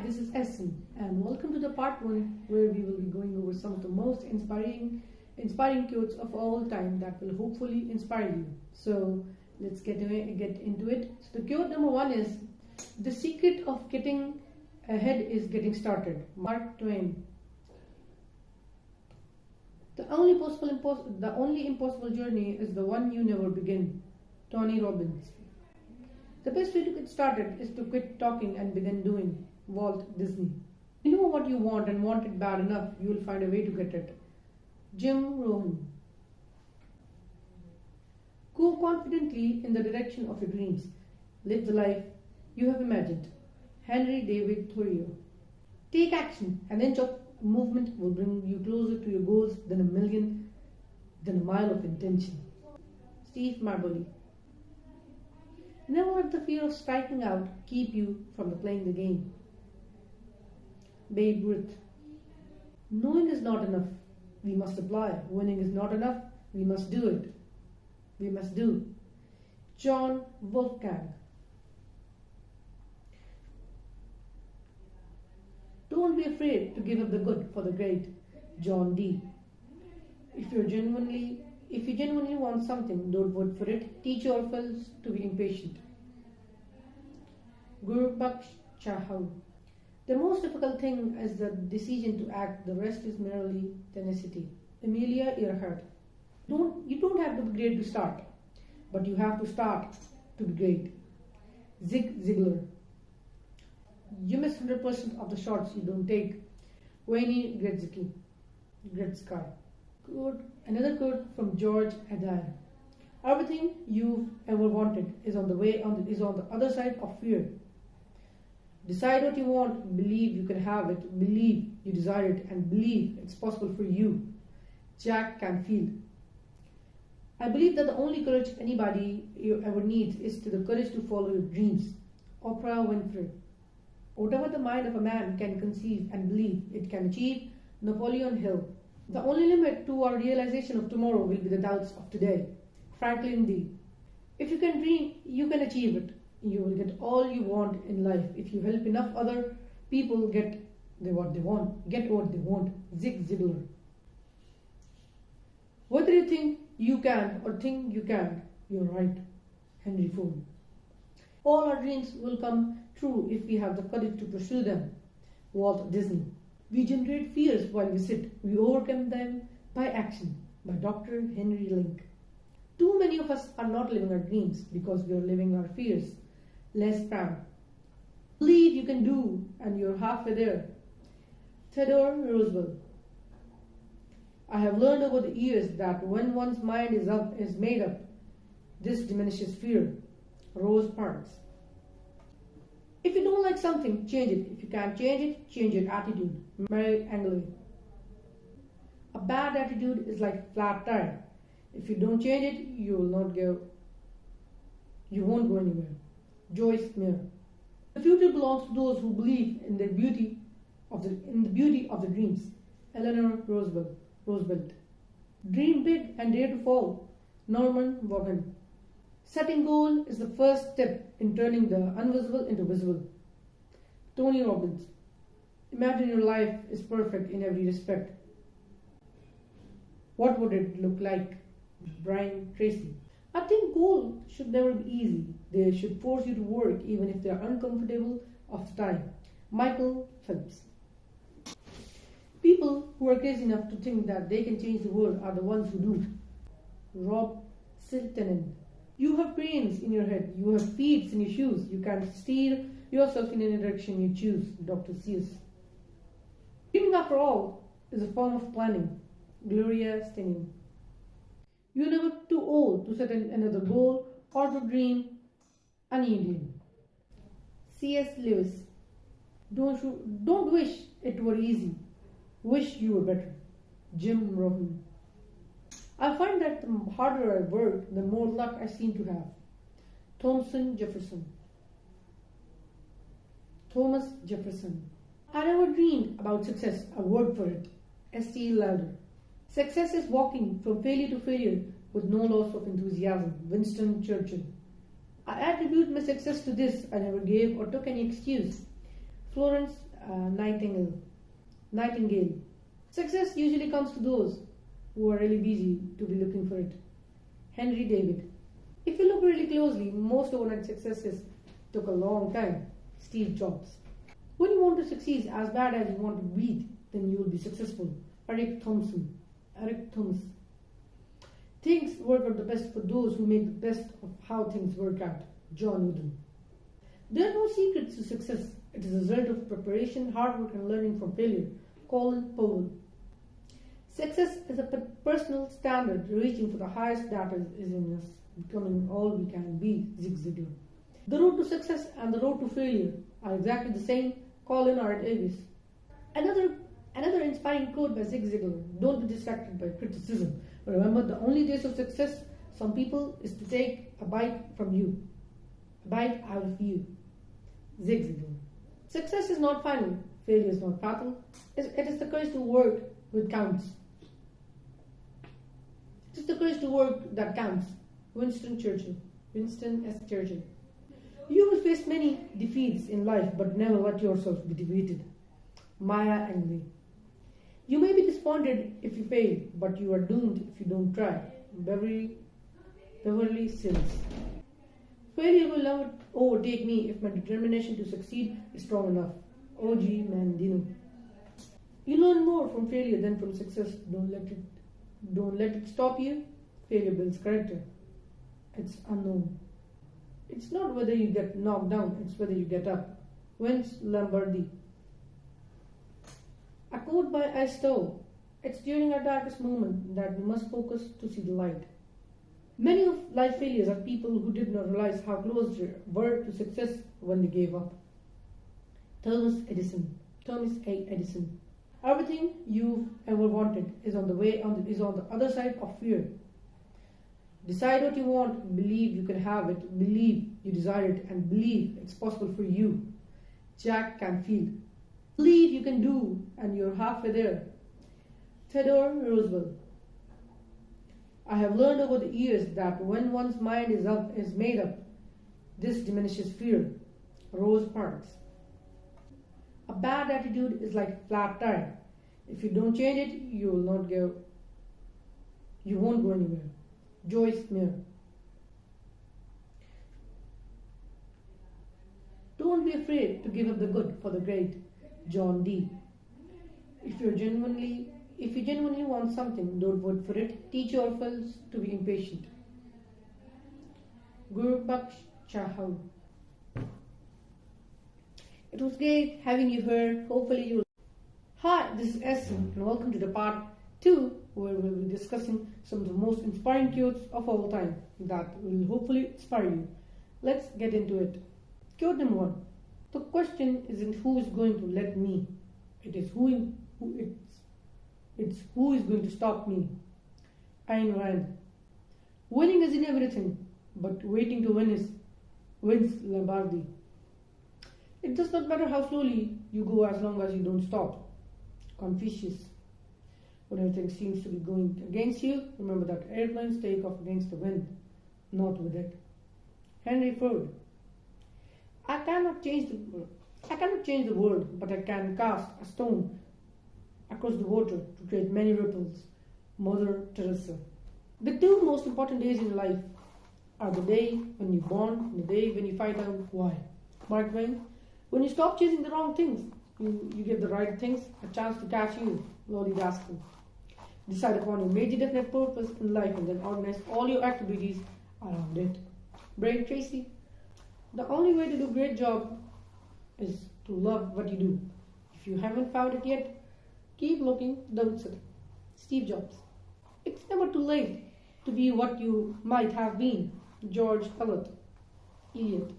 this is Essen, and welcome to the part 1 where we will be going over some of the most inspiring quotes of all time that will hopefully inspire you. So let's get into it. So the quote number 1 is, "The secret of getting ahead is getting started." Mark Twain. The only impossible journey is the one you never begin. Tony Robbins. The best way to get started is to quit talking and begin doing. Walt Disney. You know what you want and want it bad enough, you will find a way to get it. Jim Rohn. Go confidently in the direction of your dreams. Live the life you have imagined. Henry David Thoreau. Take action, an inch of movement will bring you closer to your goals than a mile of intention. Steve Maraboli. Never let the fear of striking out keep you from playing the game. Babe Ruth. Knowing is not enough. We must apply. Winning is not enough. We must do it. We must do. John Wolfgang. Don't be afraid to give up the good for the great. John Dee. If you genuinely want something, don't vote for it. Teach yourselves to be impatient. Guru Baksh Chahal. The most difficult thing is the decision to act. The rest is merely tenacity. Amelia Earhart. You don't have to be great to start, but you have to start to be great. Zig Ziglar. You miss 100% of the shots you don't take. Wayne Gretzky. Another quote from George Adair. Everything you've ever wanted is on the other side of fear. Decide what you want, believe you can have it, believe you desire it, and believe it's possible for you. Jack Canfield. I believe that the only courage anybody ever needs is the courage to follow your dreams. Oprah Winfrey. Whatever the mind of a man can conceive and believe it can achieve. Napoleon Hill. The only limit to our realization of tomorrow will be the doubts of today. Franklin D. If you can dream, you can achieve it. You will get all you want in life if you help enough other people get what they want. Zig Ziglar. Whether you think you can or think you can't, you're right. Henry Ford. All our dreams will come true if we have the courage to pursue them. Walt Disney. We generate fears while we sit. We overcome them by action. By Dr. Henry Link. Too many of us are not living our dreams because we are living our fears. Les Brown. Believe you can do, and you're halfway there. Theodore Roosevelt. I have learned over the years that when one's mind is made up, this diminishes fear. Rose Parks. If you don't like something, change it. If you can't change it, change your attitude. Mary Angley. A bad attitude is like a flat tire. If you don't change it, you won't go anywhere. Joyce Meyer. The future belongs to those who believe in the beauty of the dreams. Eleanor Roosevelt. Dream big and dare to fall. Norman Vaughan. Setting goal is the first step in turning the invisible into visible. Tony Robbins. Imagine your life is perfect in every respect. What would it look like? Brian Tracy. I think goals should never be easy. They should force you to work even if they are uncomfortable of the time. Michael Phelps. People who are crazy enough to think that they can change the world are the ones who do. Rob Siltanen. You have brains in your head. You have feet in your shoes. You can steer yourself in any direction you choose. Dr. Seuss. Dreaming, after all, is a form of planning. Gloria Steinem. You're never too old to set another goal or to dream an Indian. C.S. Lewis. Don't wish it were easy. Wish you were better. Jim Rohn. I find that the harder I work, the more luck I seem to have. Thomas Jefferson. I never dreamed about success. I worked for it. S.T. Lauder. Success is walking from failure to failure with no loss of enthusiasm. Winston Churchill. I attribute my success to this. I never gave or took any excuse. Florence Nightingale. Success usually comes to those who are really busy to be looking for it. Henry David. If you look really closely, most overnight successes took a long time. Steve Jobs. When you want to succeed as bad as you want to breathe, then you will be successful. Eric Thomas. Things work out the best for those who make the best of how things work out. John Wooden. There are no secrets to success. It is a result of preparation, hard work, and learning from failure. Colin Powell. Success is a personal standard, reaching for the highest that is in us, becoming all we can be. Zig Ziglar. The road to success and the road to failure are exactly the same. Colin R. Davis. Another inspiring quote by Zig Ziglar: "Don't be distracted by criticism. Remember, the only taste of success, some people, is to take a bite from you, a bite out of you." Zig Ziglar. Success is not final. Failure is not fatal. It is the courage to work which counts. It is the courage to work that counts. Winston S. Churchill. You will face many defeats in life, but never let yourself be defeated. Maya Angelou. You may be disappointed if you fail, but you are doomed if you don't try. Beverly Sills. Failure will never overtake me if my determination to succeed is strong enough. O.G. Mandino. You learn more from failure than from success. Don't let it stop you. Failure builds character. It's unknown. It's not whether you get knocked down, it's whether you get up. Vince Lombardi. A quote by Aristotle: "It's during our darkest moment that we must focus to see the light." Many of life failures are people who did not realize how close they were to success when they gave up. Thomas A. Edison. Everything you've ever wanted is on the other side of fear. Decide what you want, believe you can have it, believe you desire it, and believe it's possible for you. Jack Canfield. Believe you can do, and you're halfway there. Theodore Roosevelt. I have learned over the years that when one's mind is made up, this diminishes fear. Rose Parks. A bad attitude is like a flat tire. If you don't change it, you won't go anywhere. Joyce Meyer. Don't be afraid to give up the good for the great. John Dee. If you genuinely want something, don't vote for it. Teach yourselves to be impatient. Gurbaksh Chahal. It was great having you here. Hopefully you will. Hi, this is Essen, and welcome to the part 2, where we'll be discussing some of the most inspiring quotes of all time that will hopefully inspire you. Let's get into it. Quote number 1. The question isn't who is going to let me. It is who is going to stop me. Ayn Rand. Winning isn't everything, but waiting to win is. Vince Lombardi. It does not matter how slowly you go as long as you don't stop. Confucius. When everything seems to be going against you, remember that airplanes take off against the wind, not with it. Henry Ford. I cannot change the world, but I can cast a stone across the water to create many ripples. Mother Teresa. The 2 most important days in life are the day when you're born and the day when you find out why. Mark Twain. When you stop chasing the wrong things, you give the right things a chance to catch you. Lolly Daskell. Decide upon your major definite purpose in life and then organize all your activities around it. Brian Tracy. The only way to do a great job is to love what you do. If you haven't found it yet, keep looking, don't sit. Steve Jobs. It's never too late to be what you might have been. George Eliot.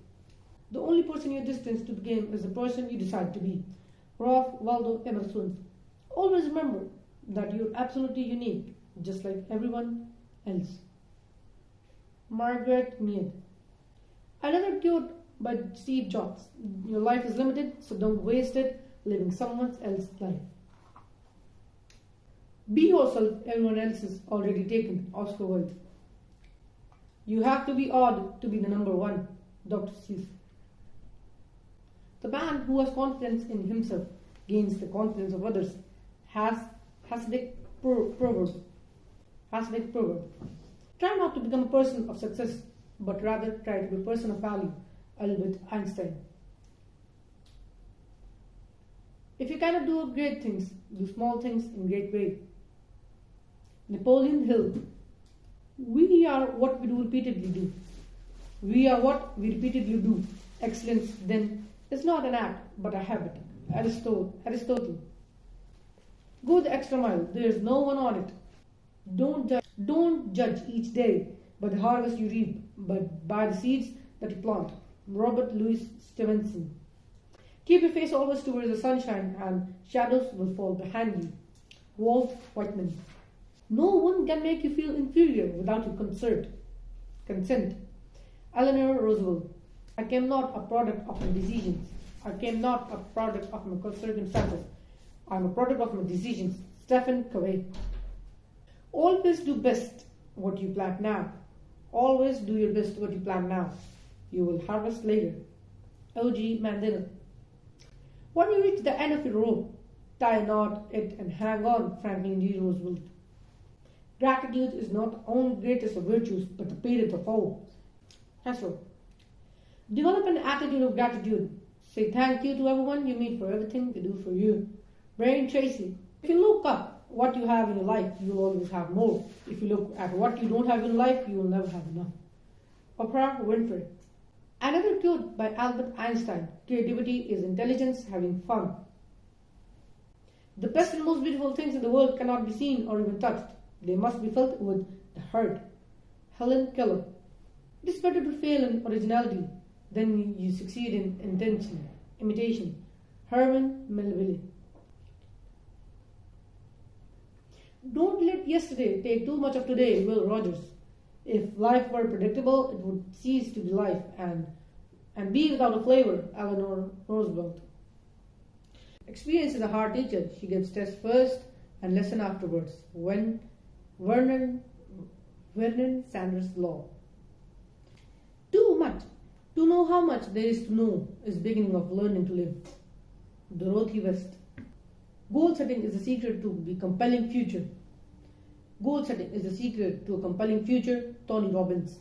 The only person you're destined to become is the person you decide to be. Ralph Waldo Emerson. Always remember that you're absolutely unique, just like everyone else. Margaret Mead. Another quote by Steve Jobs. Your life is limited, so don't waste it living someone else's life. Be yourself, everyone else is already taken. Oscar Wilde. You have to be odd to be the number one. Dr. Seuss. The man who has confidence in himself gains the confidence of others. Hasidic proverb. Hasidic proverb. Try not to become a person of success, but rather try to be a person of value. Albert Einstein. If you cannot do great things, do small things in great way. Napoleon Hill. We are what we do repeatedly do. We are what we repeatedly do. Excellence, then, is not an act, but a habit. Aristotle. Go the extra mile. There is no one on it. Don't judge each day by the harvest you reap, but by the seeds that you plant. Robert Louis Stevenson. Keep your face always towards the sunshine, and shadows will fall behind you. Walt Whitman. No one can make you feel inferior without your consent. Eleanor Roosevelt. I came not a product of my decisions. I came not a product of my circumstances. I am a product of my decisions. Stephen Covey. Always do best what you plant now. Always do your best what you plant now. You will harvest later. O.G. Mandela. When you reach the end of your rope, tie a knot it and hang on. Franklin D. Roosevelt. Gratitude is not the only greatest of virtues, but the parent of all. Hessel. Develop an attitude of gratitude. Say thank you to everyone you meet for everything they do for you. Brian Tracy. If you look up what you have in your life, you will always have more. If you look at what you don't have in life, you will never have enough. Oprah Winfrey. Another quote by Albert Einstein. Creativity is intelligence having fun. The best and most beautiful things in the world cannot be seen or even touched. They must be felt with the heart. Helen Keller. It is better to fail in originality than you succeed in imitation. Herman Melville. Don't let yesterday take too much of today. Will Rogers. If life were predictable, it would cease to be life and be without a flavor. Eleanor Roosevelt. Experience is a hard teacher. She gives test first and lesson afterwards. Vernon Sanders Law. Too much. To know how much there is to know is beginning of learning to live. Dorothy West. Goal setting is the secret to a compelling future. Goal setting is the secret to a compelling future. Tony Robbins.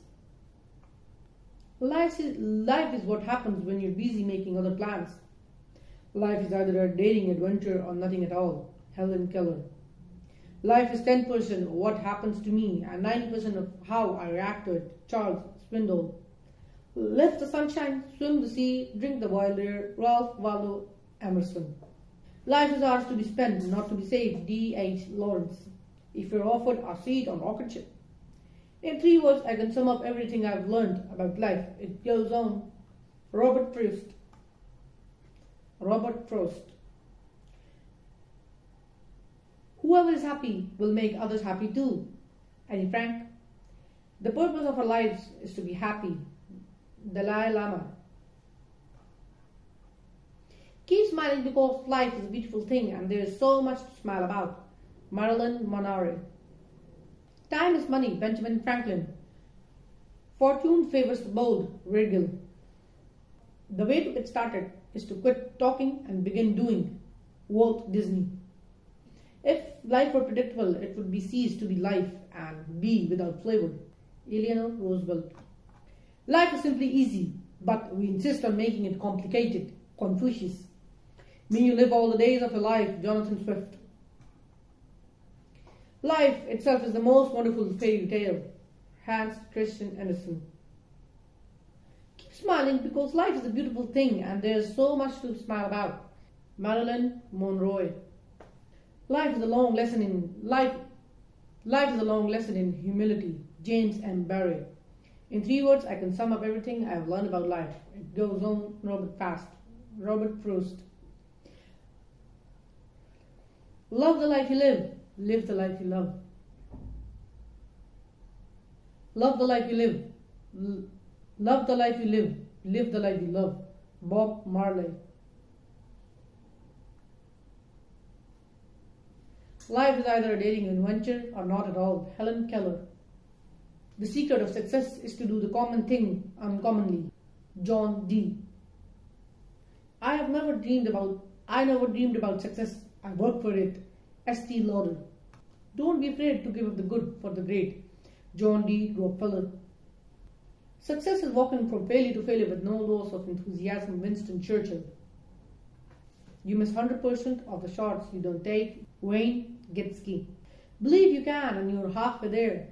Life is what happens when you're busy making other plans. Life is either a daring adventure or nothing at all. Helen Keller. Life is 10% of what happens to me and 90% of how I react to it. Charles Swindoll. Live the sunshine, swim the sea, drink the wild air. Ralph Waldo Emerson. Life is ours to be spent, not to be saved. D.H. Lawrence. If you're offered a seat on rocket ship. In 3 words, I can sum up everything I've learned about life. It goes on. Robert Frost. Whoever is happy will make others happy too. Annie Frank. The purpose of our lives is to be happy. Dalai Lama. Keep smiling because life is a beautiful thing and there is so much to smile about. Marilyn Monroe. Time is money. Benjamin Franklin. Fortune favors the bold. Virgil. The way to get started is to quit talking and begin doing. Walt Disney. If life were predictable, it would be ceased to be life and be without flavor. Eleanor Roosevelt. Life is simply easy, but we insist on making it complicated. Confucius. May you live all the days of your life. Jonathan Swift. Life itself is the most wonderful fairy tale. Hans Christian Andersen. Keep smiling because life is a beautiful thing and there is so much to smile about. Marilyn Monroe. Life is a long lesson in humility. James M. Barrie. In 3 words, I can sum up everything I have learned about life. It goes on. Robert Frost. Love the life you live. Live the life you love. Love the life you live. Love the life you live. Live the life you love. Bob Marley. Life is either a daring adventure or not at all. Helen Keller. The secret of success is to do the common thing uncommonly. John Dee. I never dreamed about success. I worked for it. St. Lauder. Don't be afraid to give up the good for the great. John D. Rockefeller. Success is walking from failure to failure with no loss of enthusiasm. Winston Churchill. You miss 100% of the shots you don't take. Wayne Gretzky. Believe you can and you're halfway there.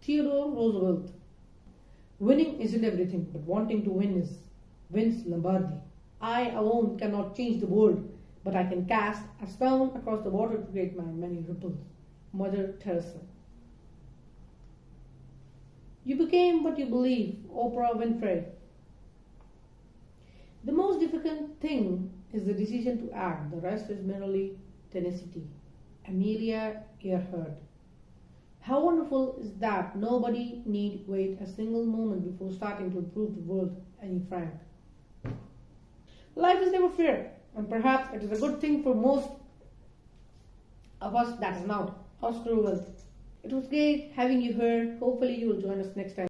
Theodore Roosevelt. Winning isn't everything, but wanting to win is. Vince Lombardi. I alone cannot change the world, but I can cast a stone across the water to create my many ripples. Mother Teresa. You became what you believe. Oprah Winfrey. The most difficult thing is the decision to act. The rest is merely tenacity. Amelia Earhart. How wonderful is that nobody need wait a single moment before starting to improve the world. Annie Frank. Life is never fair, and perhaps it is a good thing for most of us that is not. Oscar Wilde. It was great having you here. Hopefully you will join us next time.